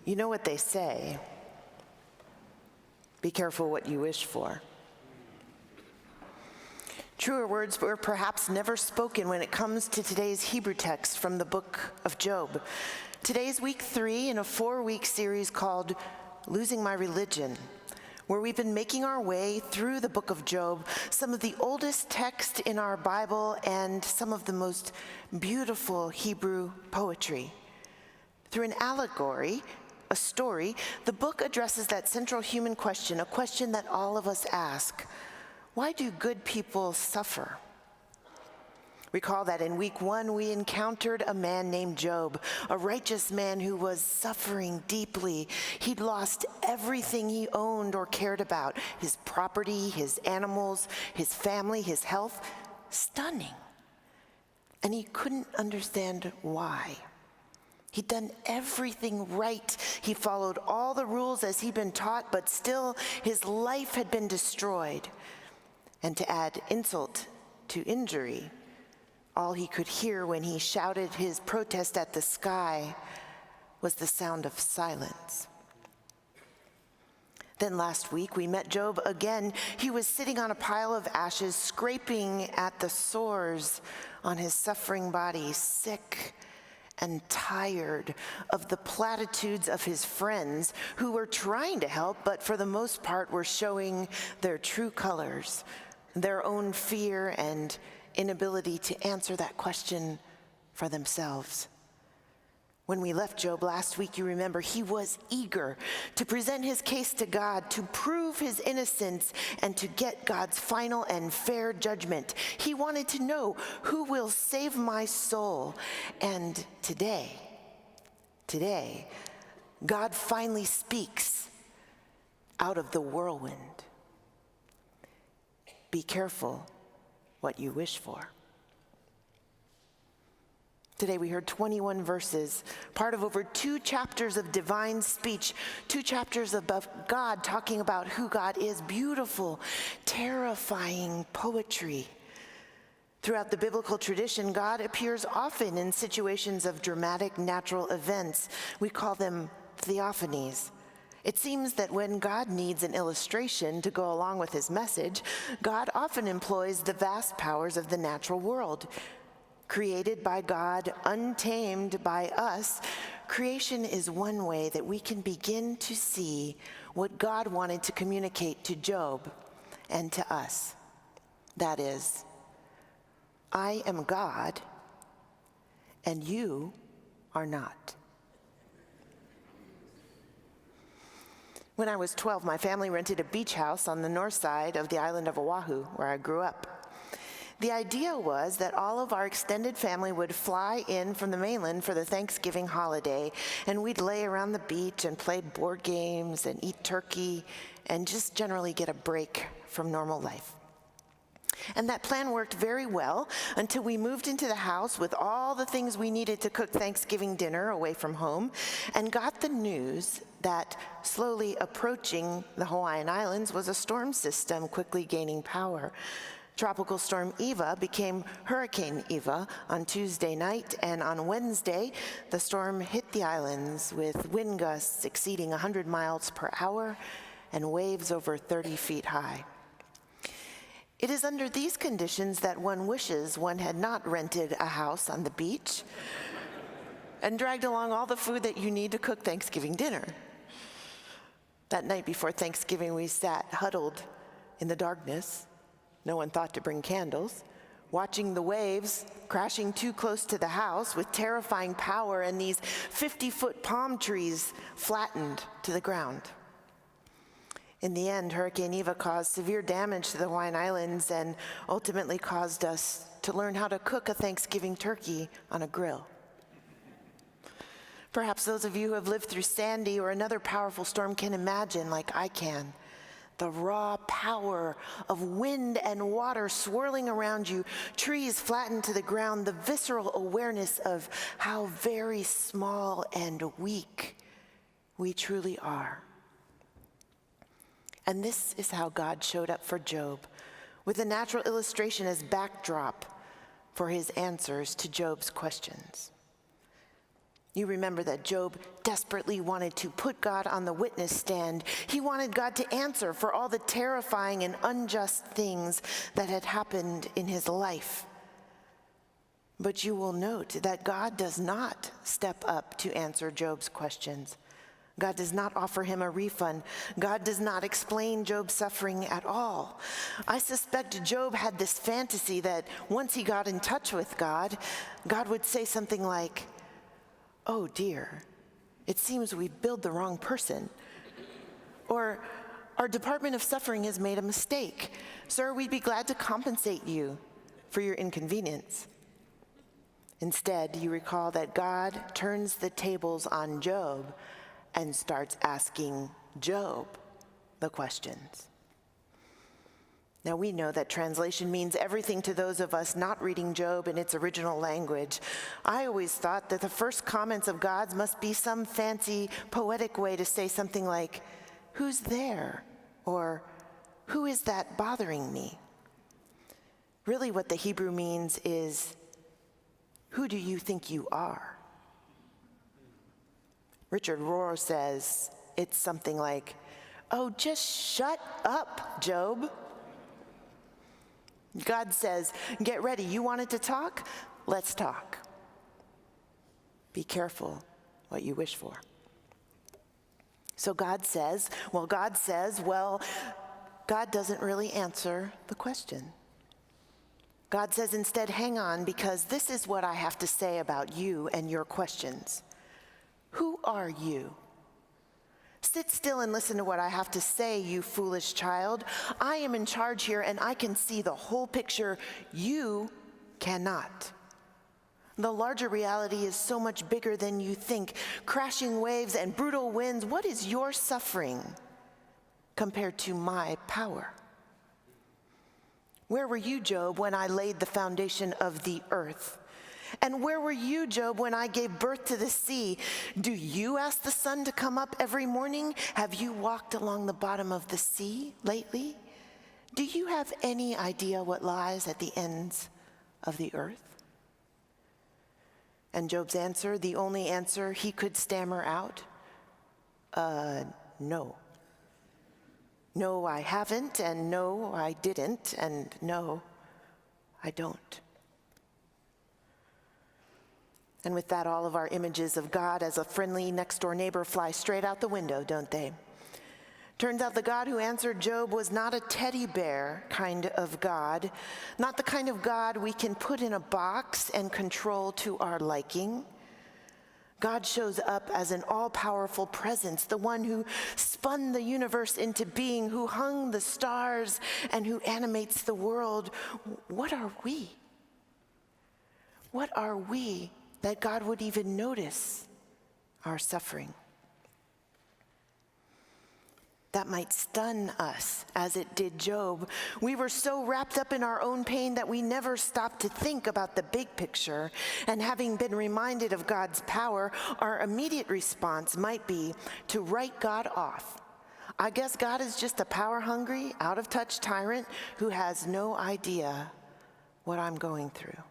You know what they say, be careful what you wish for. Truer words were perhaps never spoken when it comes to today's Hebrew text from the book of Job. Today's week 3 in a 4-week series called Losing My Religion, where we've been making our way through the book of Job, some of the oldest text in our Bible and some of the most beautiful Hebrew poetry. Through an allegory, a story, the book addresses that central human question, a question that all of us ask: why do good people suffer? Recall that in week 1, we encountered a man named Job, a righteous man who was suffering deeply. He'd lost everything he owned or cared about: his property, his animals, his family, his health. Stunning. And he couldn't understand why. He'd done everything right. He followed all the rules as he'd been taught, but still his life had been destroyed. And to add insult to injury, all he could hear when he shouted his protest at the sky was the sound of silence. Then last week we met Job again. He was sitting on a pile of ashes, scraping at the sores on his suffering body, sick and tired of the platitudes of his friends who were trying to help, but for the most part were showing their true colors, their own fear and inability to answer that question for themselves. When we left Job last week, you remember, he was eager to present his case to God, to prove his innocence, and to get God's final and fair judgment. He wanted to know, who will save my soul? And today, God finally speaks out of the whirlwind. Be careful what you wish for. Today we heard 21 verses, part of over 2 chapters of divine speech, 2 chapters about God talking about who God is. Beautiful, terrifying poetry. Throughout the biblical tradition, God appears often in situations of dramatic natural events. We call them theophanies. It seems that when God needs an illustration to go along with his message, God often employs the vast powers of the natural world. Created by God, untamed by us, creation is one way that we can begin to see what God wanted to communicate to Job and to us. That is, I am God, and you are not. When I was 12, my family rented a beach house on the north side of the island of Oahu, where I grew up. The idea was that all of our extended family would fly in from the mainland for the Thanksgiving holiday, and we'd lay around the beach and play board games and eat turkey and just generally get a break from normal life. And that plan worked very well until we moved into the house with all the things we needed to cook Thanksgiving dinner away from home and got the news that slowly approaching the Hawaiian Islands was a storm system quickly gaining power. Tropical Storm Eva became Hurricane Eva on Tuesday night, and on Wednesday, the storm hit the islands with wind gusts exceeding 100 miles per hour and waves over 30 feet high. It is under these conditions that one wishes one had not rented a house on the beach and dragged along all the food that you need to cook Thanksgiving dinner. That night before Thanksgiving, we sat huddled in the darkness. No one thought to bring candles, watching the waves crashing too close to the house with terrifying power and these 50-foot palm trees flattened to the ground. In the end, Hurricane Eva caused severe damage to the Hawaiian Islands and ultimately caused us to learn how to cook a Thanksgiving turkey on a grill. Perhaps those of you who have lived through Sandy or another powerful storm can imagine, like I can, the raw power of wind and water swirling around you, trees flattened to the ground, the visceral awareness of how very small and weak we truly are. And this is how God showed up for Job, with a natural illustration as backdrop for his answers to Job's questions. You remember that Job desperately wanted to put God on the witness stand. He wanted God to answer for all the terrifying and unjust things that had happened in his life. But you will note that God does not step up to answer Job's questions. God does not offer him a refund. God does not explain Job's suffering at all. I suspect Job had this fantasy that once he got in touch with God, God would say something like, "Oh dear, it seems we billed the wrong person." Or, "Our Department of Suffering has made a mistake. Sir, we'd be glad to compensate you for your inconvenience." Instead, you recall that God turns the tables on Job and starts asking Job the questions. Now, we know that translation means everything to those of us not reading Job in its original language. I always thought that the first comments of God's must be some fancy, poetic way to say something like, "Who's there?" or "Who is that bothering me?" Really, what the Hebrew means is, "Who do you think you are?" Richard Rohr says it's something like, "Oh, just shut up, Job." God says, "Get ready. You wanted to talk? Let's talk. Be careful what you wish for." So God doesn't really answer the question. God says instead, "Hang on, because this is what I have to say about you and your questions. Who are you? Sit still and listen to what I have to say, you foolish child. I am in charge here, and I can see the whole picture. You cannot. The larger reality is so much bigger than you think. Crashing waves and brutal winds. What is your suffering compared to my power? Where were you, Job, when I laid the foundation of the earth? And where were you, Job, when I gave birth to the sea? Do you ask the sun to come up every morning? Have you walked along the bottom of the sea lately? Do you have any idea what lies at the ends of the earth?" And Job's answer, the only answer he could stammer out, "No. No, I haven't, and no, I didn't, and no, I don't." And with that, all of our images of God as a friendly next-door neighbor fly straight out the window, don't they? Turns out the God who answered Job was not a teddy bear kind of God, not the kind of God we can put in a box and control to our liking. God shows up as an all-powerful presence, the one who spun the universe into being, who hung the stars, and who animates the world. What are we? What are we that God would even notice our suffering? That might stun us, as it did Job. We were so wrapped up in our own pain that we never stopped to think about the big picture. And having been reminded of God's power, our immediate response might be to write God off. I guess God is just a power-hungry, out-of-touch tyrant who has no idea what I'm going through.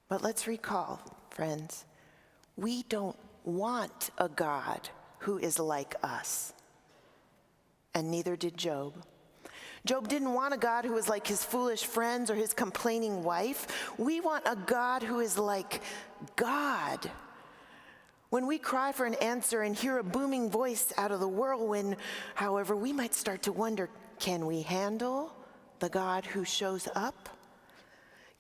But let's recall, friends, we don't want a God who is like us. And neither did Job. Job didn't want a God who was like his foolish friends or his complaining wife. We want a God who is like God. When we cry for an answer and hear a booming voice out of the whirlwind, however, we might start to wonder, can we handle the God who shows up?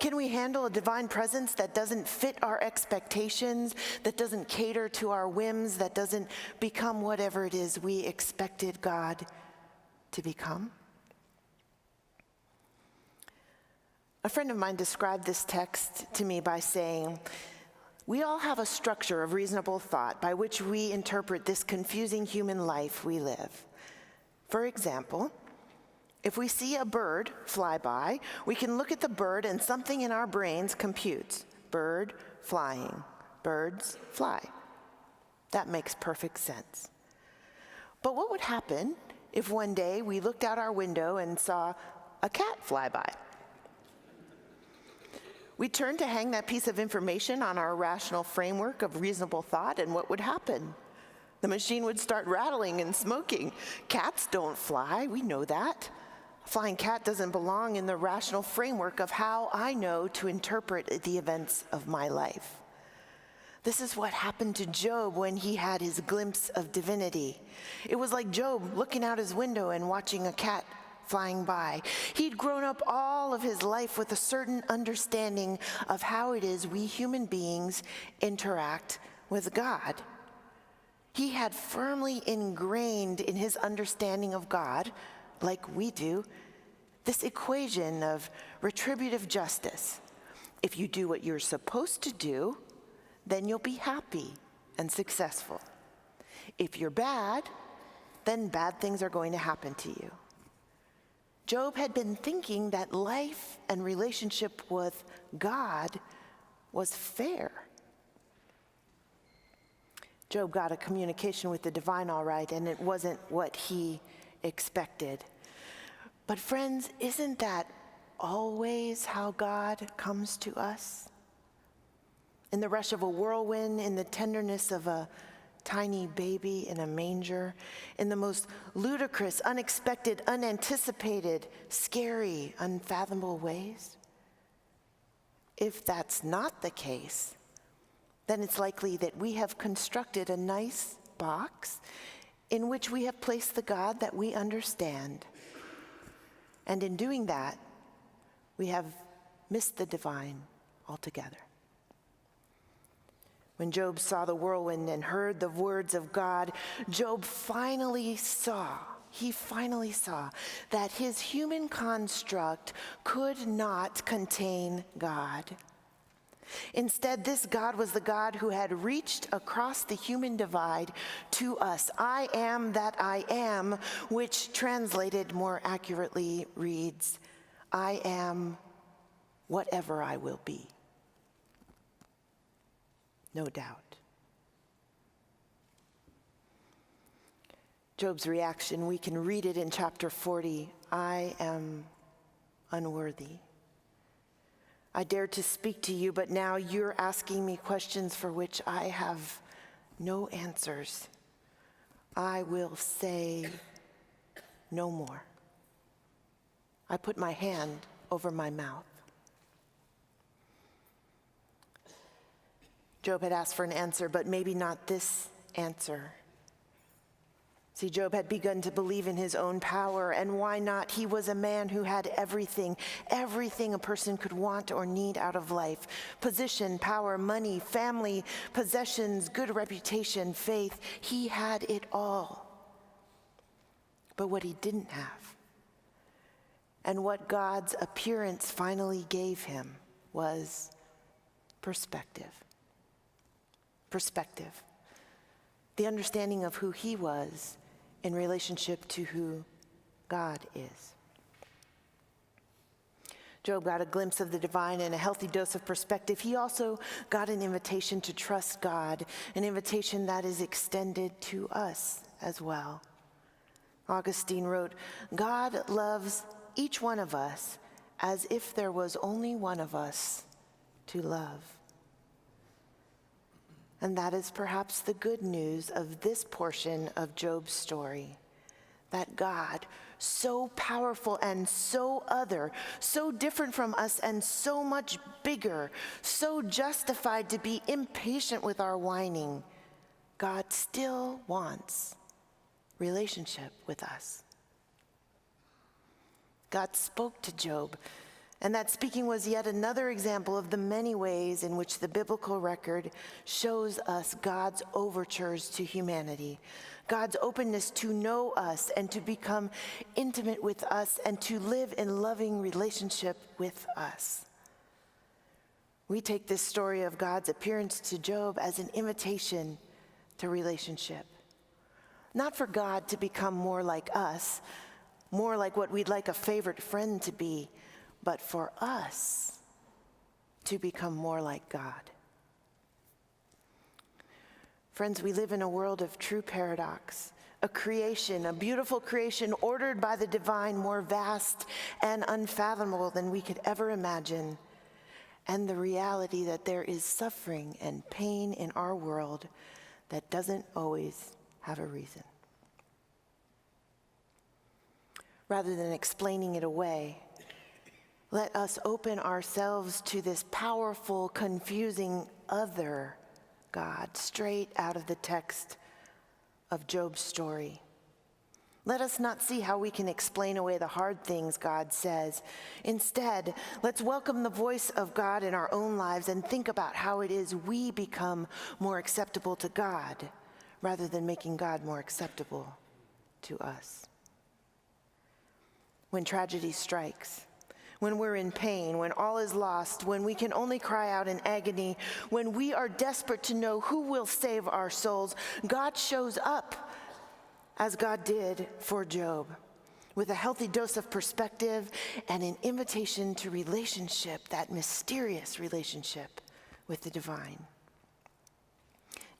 Can we handle a divine presence that doesn't fit our expectations, that doesn't cater to our whims, that doesn't become whatever it is we expected God to become? A friend of mine described this text to me by saying, "We all have a structure of reasonable thought by which we interpret this confusing human life we live. For example, if we see a bird fly by, we can look at the bird and something in our brains computes. Bird flying, birds fly. That makes perfect sense. But what would happen if one day we looked out our window and saw a cat fly by? We turn to hang that piece of information on our rational framework of reasonable thought, and what would happen? The machine would start rattling and smoking. Cats don't fly, we know that. A flying cat doesn't belong in the rational framework of how I know to interpret the events of my life. This is what happened to Job when he had his glimpse of divinity. It was like Job looking out his window and watching a cat flying by. He'd grown up all of his life with a certain understanding of how it is we human beings interact with God. He had firmly ingrained in his understanding of God, like we do, this equation of retributive justice. If you do what you're supposed to do, then you'll be happy and successful. If you're bad, then bad things are going to happen to you. Job had been thinking that life and relationship with God was fair. Job got a communication with the divine all right, and it wasn't what he expected. But friends, isn't that always how God comes to us? In the rush of a whirlwind, in the tenderness of a tiny baby in a manger, in the most ludicrous, unexpected, unanticipated, scary, unfathomable ways? If that's not the case, then it's likely that we have constructed a nice box in which we have placed the God that we understand. And in doing that, we have missed the divine altogether. When Job saw the whirlwind and heard the words of God, Job finally saw that his human construct could not contain God. Instead, this God was the God who had reached across the human divide to us. I am that I am, which translated more accurately reads, I am whatever I will be. No doubt. Job's reaction, we can read it in chapter 40. I am unworthy. I dared to speak to you, but now you're asking me questions for which I have no answers. I will say no more. I put my hand over my mouth. Job had asked for an answer, but maybe not this answer. See, Job had begun to believe in his own power, and why not? He was a man who had everything a person could want or need out of life. Position, power, money, family, possessions, good reputation, faith. He had it all. But what he didn't have, and what God's appearance finally gave him, was perspective. Perspective. The understanding of who he was in relationship to who God is. Job got a glimpse of the divine and a healthy dose of perspective. He also got an invitation to trust God, an invitation that is extended to us as well. Augustine wrote, God loves each one of us as if there was only one of us to love. And that is perhaps the good news of this portion of Job's story, that God, so powerful and so other, so different from us and so much bigger, so justified to be impatient with our whining, God still wants relationship with us. God spoke to Job, and that speaking was yet another example of the many ways in which the biblical record shows us God's overtures to humanity, God's openness to know us and to become intimate with us and to live in loving relationship with us. We take this story of God's appearance to Job as an invitation to relationship. Not for God to become more like us, more like what we'd like a favorite friend to be, but for us to become more like God. Friends, we live in a world of true paradox, a creation, a beautiful creation ordered by the divine, more vast and unfathomable than we could ever imagine. and the reality that there is suffering and pain in our world that doesn't always have a reason. Rather than explaining it away, let us open ourselves to this powerful, confusing other God straight out of the text of Job's story. Let us not see how we can explain away the hard things God says. Instead, let's welcome the voice of God in our own lives and think about how it is we become more acceptable to God rather than making God more acceptable to us. When tragedy strikes, when we're in pain, when all is lost, when we can only cry out in agony, when we are desperate to know who will save our souls, God shows up as God did for Job, with a healthy dose of perspective and an invitation to relationship, that mysterious relationship with the divine.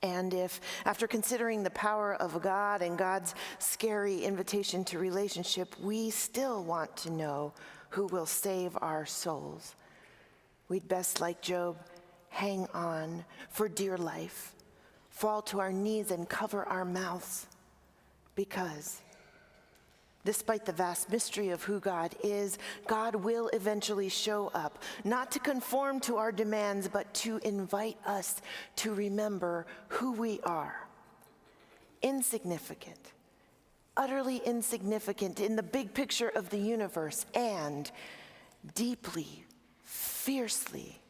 And if, after considering the power of God and God's scary invitation to relationship, we still want to know who will save our souls, we'd best, like Job, hang on for dear life, fall to our knees and cover our mouths, because despite the vast mystery of who God is, God will eventually show up, not to conform to our demands, but to invite us to remember who we are. Insignificant, utterly insignificant in the big picture of the universe, and deeply, fiercely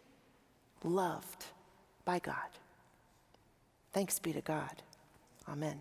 loved by God. Thanks be to God. Amen.